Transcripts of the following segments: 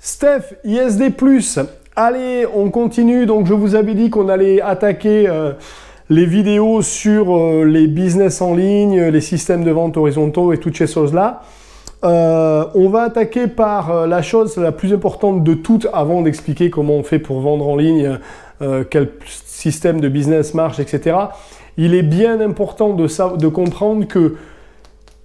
Steph, ISD+. Allez, on continue. Donc, je vous avais dit qu'on allait attaquer les vidéos sur les business en ligne, les systèmes de vente horizontaux et toutes ces choses-là. On va attaquer par la chose la plus importante de toutes avant d'expliquer comment on fait pour vendre en ligne, quel système de business marche, etc. Il est bien important de comprendre que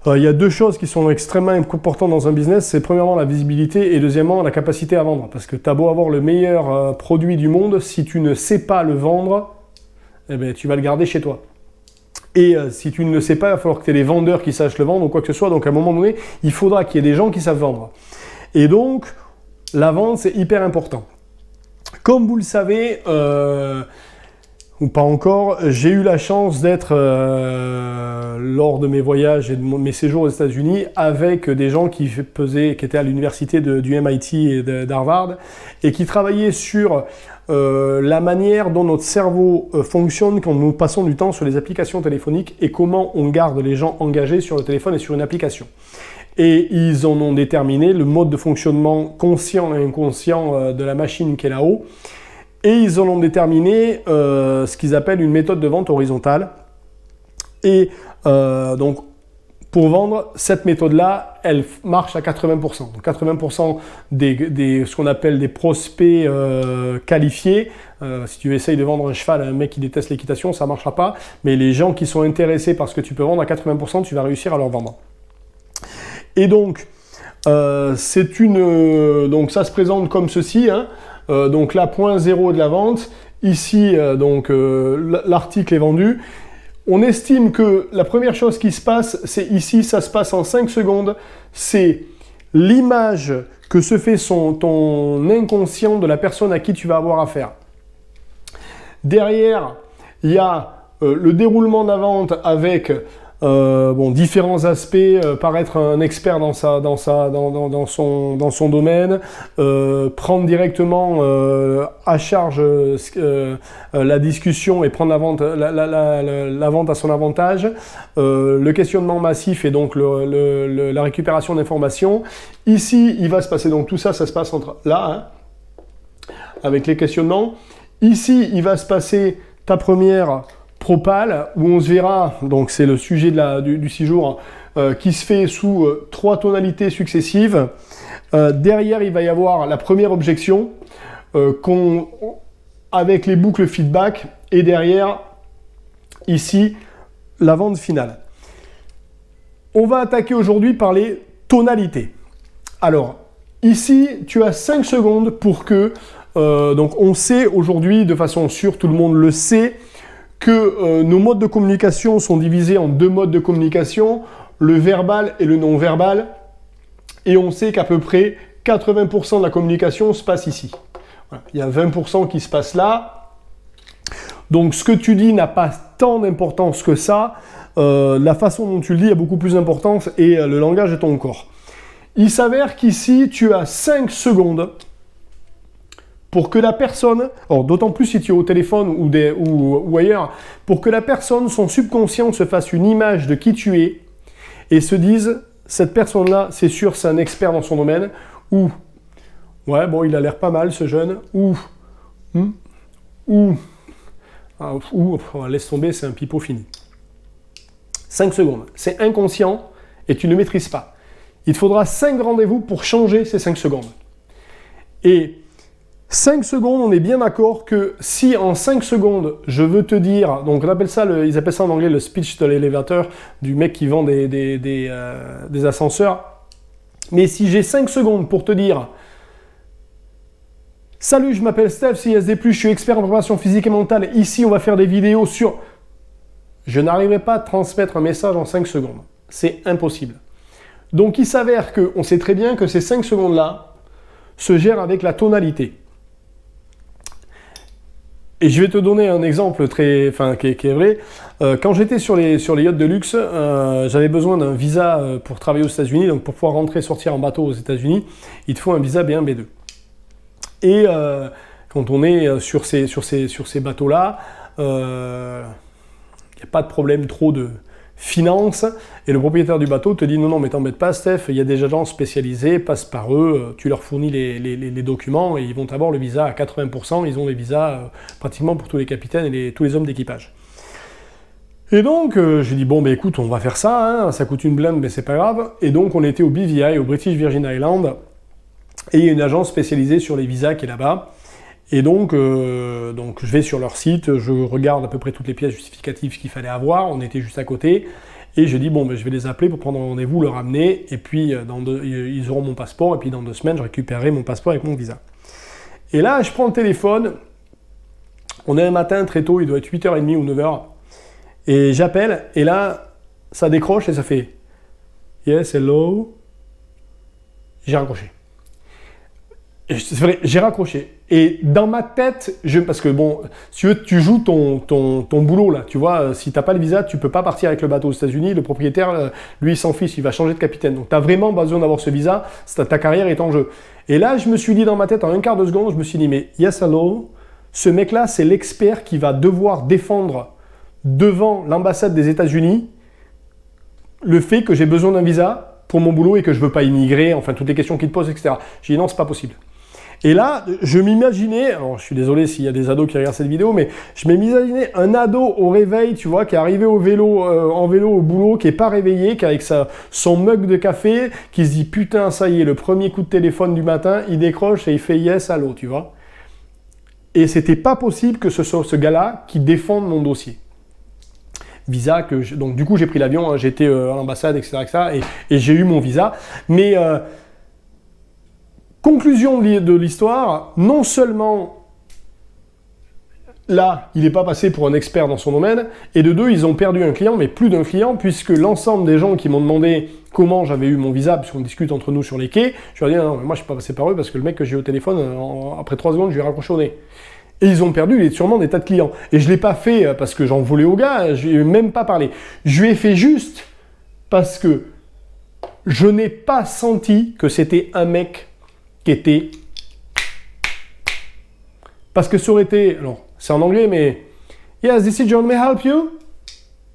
il y a deux choses qui sont extrêmement importantes dans un business. C'est premièrement la visibilité et deuxièmement la capacité à vendre. Parce que tu as beau avoir le meilleur produit du monde, si tu ne sais pas le vendre, eh bien, tu vas le garder chez toi. Et si tu ne le sais pas, il va falloir que tu aies des vendeurs qui sachent le vendre ou quoi que ce soit. Donc à un moment donné, il faudra qu'il y ait des gens qui savent vendre. Et donc, la vente, c'est hyper important. Comme vous le savez, ou pas encore, j'ai eu la chance d'être, lors de mes voyages et de mes séjours aux États-Unis, avec des gens qui étaient à l'université du MIT et d'Harvard, et qui travaillaient sur la manière dont notre cerveau fonctionne quand nous passons du temps sur les applications téléphoniques et comment on garde les gens engagés sur le téléphone et sur une application. Et ils en ont déterminé le mode de fonctionnement conscient et inconscient de la machine qui est là-haut. Et ils en ont déterminé ce qu'ils appellent une méthode de vente horizontale. Et donc, pour vendre, cette méthode-là, elle marche à 80%. Donc 80% ce qu'on appelle des prospects qualifiés. Si tu essayes de vendre un cheval à un mec qui déteste l'équitation, ça ne marchera pas. Mais les gens qui sont intéressés par ce que tu peux vendre, à 80%, tu vas réussir à leur vendre. Et donc, donc ça se présente comme ceci, hein. Donc là, point 0 de la vente. Ici, l'article est vendu. On estime que la première chose qui se passe, c'est ici, ça se passe en 5 secondes. C'est l'image que se fait ton inconscient de la personne à qui tu vas avoir affaire. Derrière, il y a le déroulement de la vente avec différents aspects, paraître un expert dans son domaine, prendre directement à charge la discussion et prendre la vente à son avantage, le questionnement massif et donc la récupération d'informations. Ici, il va se passer, donc tout ça, ça se passe là, hein, avec les questionnements. Ici, il va se passer ta première propale, où on se verra, donc c'est le sujet du 6 jours, qui se fait sous 3 tonalités successives. Derrière, il va y avoir la première objection, avec les boucles feedback, et derrière, ici, la vente finale. On va attaquer aujourd'hui par les tonalités. Alors, ici, tu as 5 secondes pour que, donc on sait aujourd'hui, de façon sûre, tout le monde le sait, que nos modes de communication sont divisés en 2 modes de communication, le verbal et le non-verbal, et on sait qu'à peu près 80% de la communication se passe ici. Voilà. Il y a 20% qui se passe là. Donc ce que tu dis n'a pas tant d'importance que ça. La façon dont tu le dis a beaucoup plus d'importance et le langage de ton corps. Il s'avère qu'ici, tu as 5 secondes pour que la personne, d'autant plus si tu es au téléphone ou ailleurs, pour que la personne, son subconscient se fasse une image de qui tu es et se dise, cette personne-là, c'est sûr, c'est un expert dans son domaine, ou, ouais, bon, il a l'air pas mal ce jeune, laisse tomber, c'est un pipeau fini. 5 secondes, c'est inconscient et tu ne maîtrises pas. Il te faudra 5 rendez-vous pour changer ces 5 secondes. Et 5 secondes, on est bien d'accord que si en 5 secondes, je veux te dire, donc on appelle ça, ils appellent ça en anglais le speech de l'élévateur, du mec qui vend des ascenseurs, mais si j'ai 5 secondes pour te dire « Salut, je m'appelle Steph, CISD+, je suis expert en préparation physique et mentale, ici on va faire des vidéos sur… » Je n'arriverai pas à transmettre un message en 5 secondes. C'est impossible. Donc il s'avère qu'on sait très bien que ces 5 secondes-là se gèrent avec la tonalité. Et je vais te donner un exemple qui est vrai. Quand j'étais sur les yachts de luxe, j'avais besoin d'un visa pour travailler aux États-Unis. Donc pour pouvoir rentrer et sortir en bateau aux États-Unis, il te faut un visa B1, B2. Et quand on est sur ces bateaux-là, il n'y a pas de problème trop de finance, et le propriétaire du bateau te dit non, non, mais t'embête pas, Steph, il y a des agents spécialisés, passe par eux, tu leur fournis les documents et ils vont t'avoir le visa à 80%, ils ont les visas pratiquement pour tous les capitaines et tous les hommes d'équipage. Et donc, j'ai dit, bon, ben écoute, on va faire ça, hein, ça coûte une blinde, mais c'est pas grave. Et donc, on était au BVI, au British Virgin Islands, et il y a une agence spécialisée sur les visas qui est là-bas. Et donc, je vais sur leur site, je regarde à peu près toutes les pièces justificatives qu'il fallait avoir, on était juste à côté, et je dis, bon, ben, je vais les appeler pour prendre un rendez-vous, le ramener, et puis ils auront mon passeport, et puis dans 2 semaines, je récupérerai mon passeport avec mon visa. Et là, je prends le téléphone, on est un matin très tôt, il doit être 8h30 ou 9h, et j'appelle, et là, ça décroche, et ça fait « Yes, hello ?» J'ai raccroché. C'est vrai, j'ai raccroché. Et dans ma tête, parce que bon, si tu joues ton boulot là, tu vois, si t'as pas le visa, tu peux pas partir avec le bateau aux États-Unis. Le propriétaire, lui, il s'en fiche, il va changer de capitaine. Donc, tu as vraiment besoin d'avoir ce visa, ta carrière est en jeu. Et là, je me suis dit dans ma tête, en un quart de seconde, je me suis dit, mais yes, hello, ce mec-là, c'est l'expert qui va devoir défendre devant l'ambassade des États-Unis le fait que j'ai besoin d'un visa pour mon boulot et que je veux pas immigrer, enfin, toutes les questions qu'il te pose, etc. J'ai dit, non, c'est pas possible. Et là, je m'imaginais, alors je suis désolé s'il y a des ados qui regardent cette vidéo, mais je m'imaginais un ado au réveil, tu vois, qui est arrivé au vélo, en vélo au boulot, qui est pas réveillé, qui est avec son mug de café, qui se dit putain, ça y est, le premier coup de téléphone du matin, il décroche et il fait yes, allô, tu vois. Et c'était pas possible que ce soit ce gars-là qui défende mon dossier. Visa, donc du coup j'ai pris l'avion, hein, j'étais à l'ambassade, etc. et j'ai eu mon visa, mais... conclusion de l'histoire, non seulement là, il n'est pas passé pour un expert dans son domaine, et de deux, ils ont perdu un client, mais plus d'un client, puisque l'ensemble des gens qui m'ont demandé comment j'avais eu mon visa, puisqu'on discute entre nous sur les quais, je leur ai dit non, mais moi je ne suis pas passé par eux, parce que le mec que j'ai au téléphone, après 3 secondes, je lui ai raccroché au nez. Et ils ont perdu sûrement des tas de clients. Et je ne l'ai pas fait parce que j'en voulais au gars, je lui ai même pas parlé. Je lui ai fait juste parce que je n'ai pas senti que c'était un mec qui était... Parce que ça aurait été... Alors, c'est en anglais, mais... Yes, this is John, may I help you?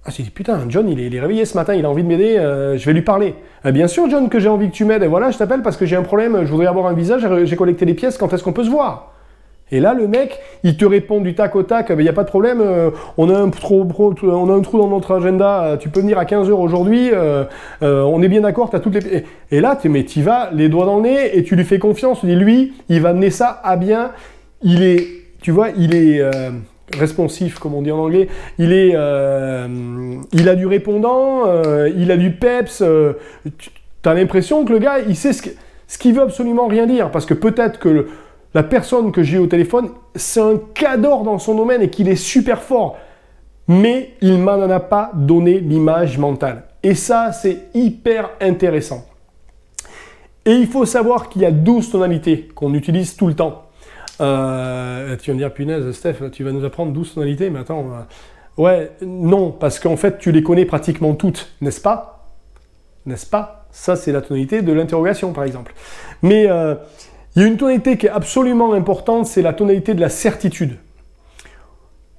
Ah, j'ai dit, putain, John, il est réveillé ce matin, il a envie de m'aider, je vais lui parler. Ah, bien sûr, John, que j'ai envie que tu m'aides. Et voilà, je t'appelle parce que j'ai un problème, je voudrais avoir un visa, j'ai collecté les pièces, quand est-ce qu'on peut se voir? Et là, le mec, il te répond du tac au tac, il n'y a pas de problème, on a un trou dans notre agenda, tu peux venir à 15h aujourd'hui, on est bien d'accord, tu as toutes les... Et là, tu vas les doigts dans le nez et tu lui fais confiance, tu dis, lui, il va mener ça à bien, il est, tu vois, il est responsif, comme on dit en anglais, il a du répondant, il a du peps, tu as l'impression que le gars, il sait ce qu'il veut absolument rien dire, parce que peut-être que la personne que j'ai au téléphone, c'est un cador dans son domaine et qu'il est super fort. Mais il ne m'en a pas donné l'image mentale. Et ça, c'est hyper intéressant. Et il faut savoir qu'il y a 12 tonalités qu'on utilise tout le temps. Tu vas me dire, punaise, Steph, tu vas nous apprendre 12 tonalités, mais attends... Ouais, non, parce qu'en fait, tu les connais pratiquement toutes, n'est-ce pas? N'est-ce pas? Ça, c'est la tonalité de l'interrogation, par exemple. Mais... il y a une tonalité qui est absolument importante, c'est la tonalité de la certitude.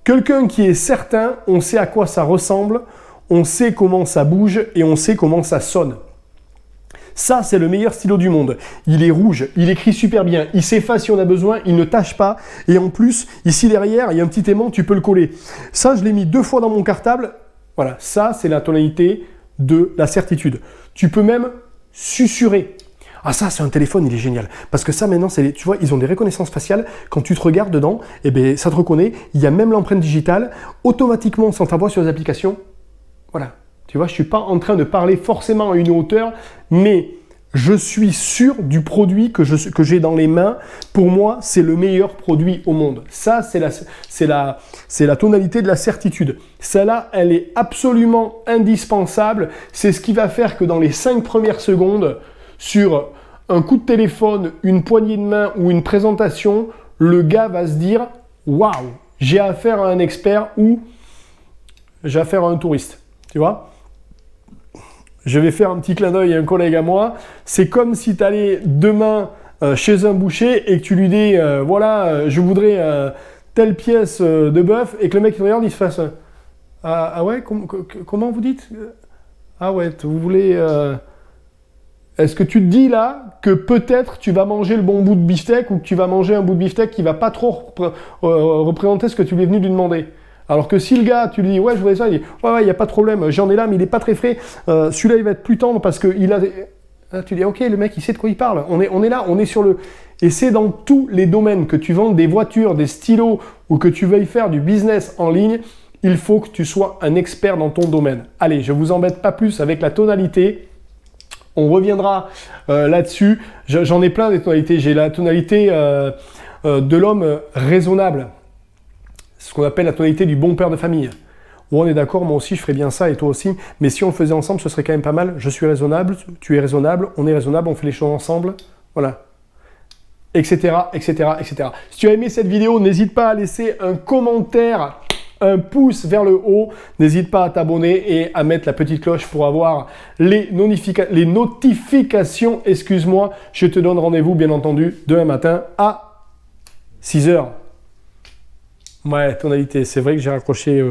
Quelqu'un qui est certain, on sait à quoi ça ressemble, on sait comment ça bouge et on sait comment ça sonne. Ça, c'est le meilleur stylo du monde. Il est rouge, il écrit super bien, il s'efface si on a besoin, il ne tâche pas. Et en plus, ici derrière, il y a un petit aimant, tu peux le coller. Ça, je l'ai mis 2 fois dans mon cartable. Voilà, ça, c'est la tonalité de la certitude. Tu peux même susurrer. Ah ça, c'est un téléphone, il est génial. Parce que ça, maintenant, tu vois, ils ont des reconnaissances faciales. Quand tu te regardes dedans, eh ben, ça te reconnaît. Il y a même l'empreinte digitale. Automatiquement, sans ta voix sur les applications. Voilà. Tu vois, je ne suis pas en train de parler forcément à une hauteur, mais je suis sûr du produit que j'ai dans les mains. Pour moi, c'est le meilleur produit au monde. Ça, c'est la tonalité de la certitude. Celle-là, elle est absolument indispensable. C'est ce qui va faire que dans les 5 premières secondes, sur un coup de téléphone, une poignée de main ou une présentation, le gars va se dire « Waouh, j'ai affaire à un expert » ou « J'ai affaire à un touriste ». Tu vois ? Je vais faire un petit clin d'œil à un collègue à moi. C'est comme si tu allais demain chez un boucher et que tu lui dis « Voilà, je voudrais telle pièce de bœuf » et que le mec te regarde, il se fasse Ah ouais, comment vous dites? Ah ouais, vous voulez... Est-ce que tu te dis là que peut-être tu vas manger le bon bout de beefsteak ou que tu vas manger un bout de beefsteak qui va pas trop représenter ce que tu lui es venu lui demander? Alors que si le gars, tu lui dis, ouais, je voudrais ça, il dit, ouais, il n'y a pas de problème, j'en ai là, mais il n'est pas très frais, celui-là, il va être plus tendre parce qu'il a... Là, tu dis, ok, le mec, il sait de quoi il parle, on est là, on est sur le... Et c'est dans tous les domaines, que tu vendes des voitures, des stylos, ou que tu veuilles faire du business en ligne, il faut que tu sois un expert dans ton domaine. Allez, je vous embête pas plus avec la tonalité. On reviendra là-dessus. J'en ai plein des tonalités. J'ai la tonalité de l'homme raisonnable. Ce qu'on appelle la tonalité du bon père de famille. Où on est d'accord, moi aussi je ferais bien ça et toi aussi. Mais si on le faisait ensemble, ce serait quand même pas mal. Je suis raisonnable, tu es raisonnable, on est raisonnable, on fait les choses ensemble. Voilà. Etc, etc, etc. Si tu as aimé cette vidéo, n'hésite pas à laisser un commentaire, un pouce vers le haut. N'hésite pas à t'abonner et à mettre la petite cloche pour avoir les notifications. Excuse-moi, je te donne rendez-vous bien entendu demain matin à 6 h. Ouais, tonalité, c'est vrai que j'ai raccroché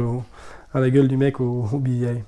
à la gueule du mec au billet.